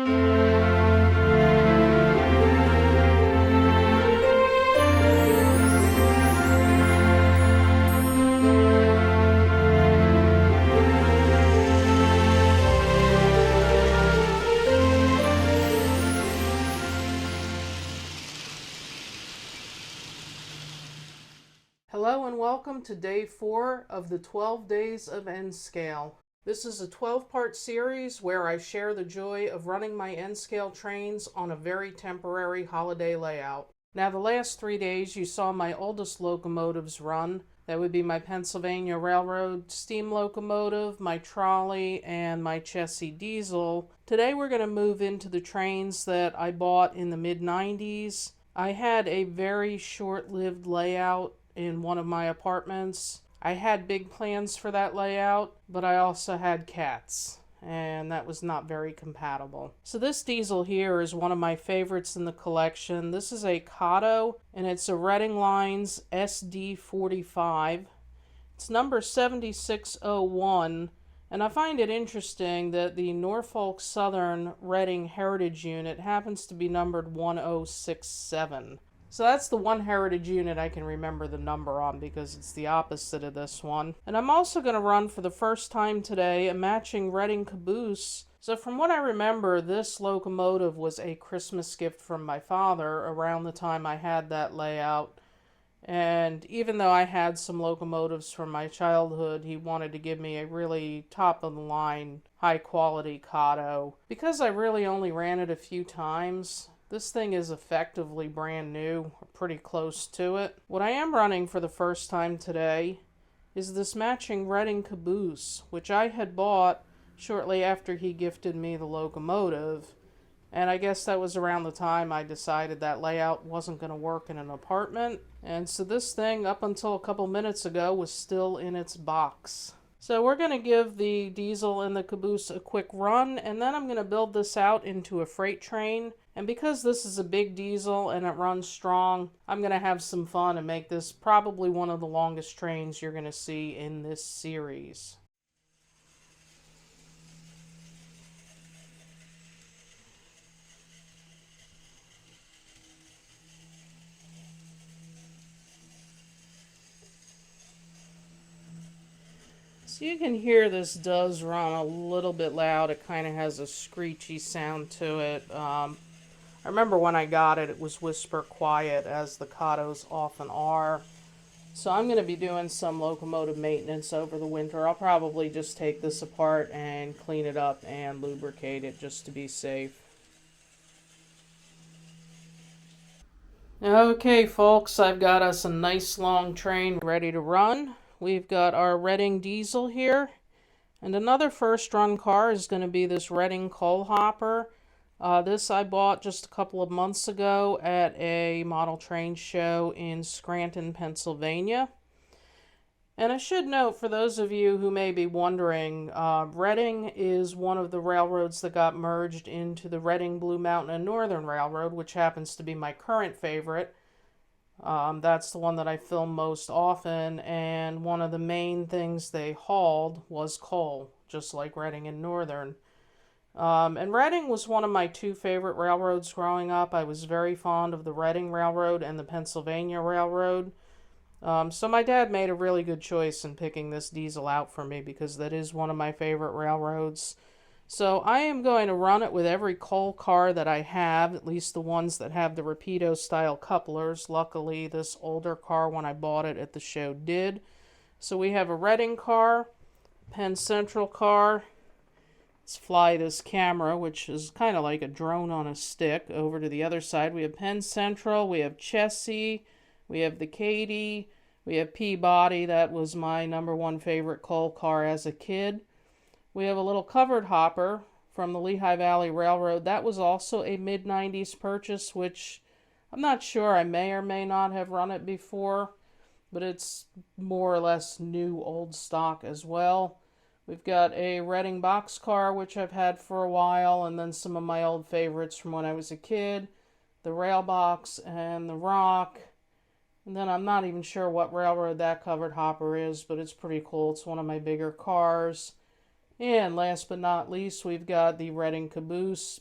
Hello and welcome to day 4 of the 12 days of N-Scale. This is a 12-part series where I share the joy of running my N-Scale trains on a very temporary holiday layout. Now the last 3 days you saw my oldest locomotives run. That would be my Pennsylvania Railroad steam locomotive, my trolley, and my Chessie diesel. Today we're going to move into the trains that I bought in the mid-90s. I had a very short-lived layout in one of my apartments. I had big plans for that layout, but I also had cats, and that was not very compatible. So this diesel here is one of my favorites in the collection. This is a Kato, and it's a Reading Lines SD45. It's number 7601, and I find it interesting that the Norfolk Southern Reading Heritage Unit happens to be numbered 1067. So that's the one heritage unit I can remember the number on because it's the opposite of this one. And I'm also going to run for the first time today a matching Reading caboose. So from what I remember, this locomotive was a Christmas gift from my father around the time I had that layout. And even though I had some locomotives from my childhood, he wanted to give me a really top-of-the-line, high-quality Kato. Because I really only ran it a few times, this thing is effectively brand new, or pretty close to it. What I am running for the first time today is this matching Reading caboose, which I had bought shortly after he gifted me the locomotive. And I guess that was around the time I decided that layout wasn't going to work in an apartment. And so this thing, up until a couple minutes ago, was still in its box. So we're going to give the diesel and the caboose a quick run, and then I'm going to build this out into a freight train. And because this is a big diesel and it runs strong, I'm going to have some fun and make this probably one of the longest trains you're going to see in this series. So you can hear this does run a little bit loud. It kind of has a screechy sound to it. I remember when I got it, it was whisper quiet, as the Katos often are. So I'm going to be doing some locomotive maintenance over the winter. I'll probably just take this apart and clean it up and lubricate it just to be safe. Okay, folks, I've got us a nice long train ready to run. We've got our Reading diesel here, and another first run car is going to be this Reading coal hopper. This I bought just a couple of months ago at a model train show in Scranton, Pennsylvania. And I should note, for those of you who may be wondering, Reading is one of the railroads that got merged into the Reading, Blue Mountain, and Northern Railroad, which happens to be my current favorite. That's the one that I film most often, and one of the main things they hauled was coal, just like Reading and Northern. And Reading was one of my two favorite railroads growing up. I was very fond of the Reading Railroad and the Pennsylvania Railroad. So my dad made a really good choice in picking this diesel out for me because that is one of my favorite railroads. So I am going to run it with every coal car that I have, at least the ones that have the Rapido style couplers. Luckily, this older car, when I bought it at the show, did. So we have a Reading car, Penn Central car. Let's fly this camera, which is kind of like a drone on a stick, over to the other side. We have Penn Central, we have Chessie, we have the Kato, we have Peabody. That was my #1 favorite coal car as a kid. We have a little covered hopper from the Lehigh Valley Railroad. That was also a mid-90s purchase, which I'm not sure, I may or may not have run it before, but it's more or less new old stock as well. We've got a Reading boxcar, which I've had for a while, and then some of my old favorites from when I was a kid, the Railbox and the Rock. And then I'm not even sure what railroad that covered hopper is, but it's pretty cool. It's one of my bigger cars. And last but not least, we've got the Reading caboose.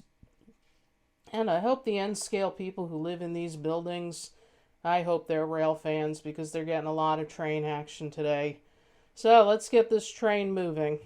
And I hope the N-scale people who live in these buildings, I hope they're rail fans because they're getting a lot of train action today. So let's get this train moving.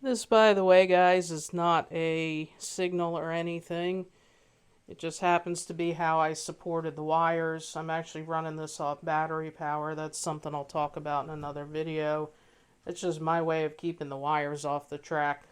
This, by the way, guys, is not a signal or anything. It just happens to be how I supported the wires. I'm actually running this off battery power. That's something I'll talk about in another video. It's just my way of keeping the wires off the track.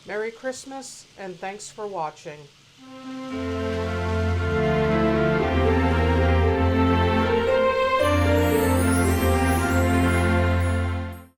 Merry Christmas, and thanks for watching.